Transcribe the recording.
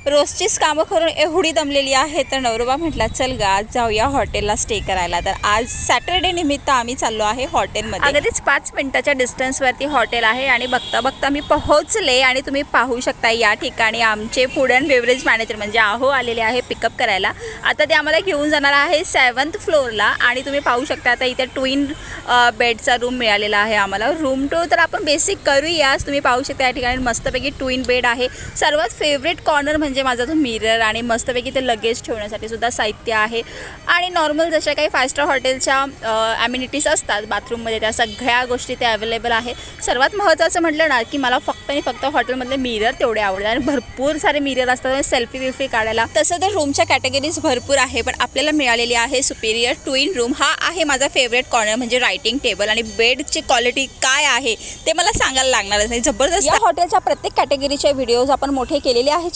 रोजचीच कामं करून एवढी दमलेली आहे, तर नवरोबा म्हटला चल गा आज जाऊया हॉटेलला स्टे करायला. तर आज सॅटर्डे निमित्त आम्ही चाललो आहे हॉटेलमध्ये. अगदीच 5 मिनिटाच्या डिस्टन्सवरती हॉटेल आहे आणि बघता बघता मी पोहोचले आणि तुम्ही पाहू शकता या ठिकाणी आमचे फूड अँड बेवरेज मॅनेजर म्हणजे आहो आलेले आहे पिकअप करायला. आता ते आम्हाला घेऊन जाणार आहे 7th फ्लोअरला आणि तुम्ही पाहू शकता आता इथे ट्विन बेडचा रूम मिळालेला आहे आम्हाला. रूम टूर तर आपण बेसिक करूयाच. तुम्ही पाहू शकता या ठिकाणी मस्तपैकी ट्विन बेड आहे. सर्वात फेवरेट कॉर्नर म्हणजे माझा तो मिरर आणि मस्तपैकी ते लगेज ठेवण्यासाठी सुद्धा साहित्य आहे आणि नॉर्मल जशा काही 5 स्टार हॉटेलच्या ॲम्युनिटीज असतात बाथरूममध्ये त्या सगळ्या गोष्टी ते अवेलेबल आहे. सर्वात महत्त्वाचं म्हटलं ना की मला फक्त आणि फक्त हॉटेलमधले मिरर तेवढे आवडतात आणि भरपूर सारे मिरर असतात सेल्फी बिल्फी काढायला. तसं तर रूमच्या कॅटेगरीज भरपूर आहे पण आपल्याला मिळालेली आहे सुपिरियर ट्विन रूम. हा आहे माझा फेवरेट कॉर्नर म्हणजे रायटिंग टेबल आणि बेडची क्वालिटी काय आहे ते मला सांगायला लागणारच नाही. जबरदस्त. या हॉटेलच्या प्रत्येक कॅटेगरीचे व्हिडिओज आपण मोठे केलेले आहे.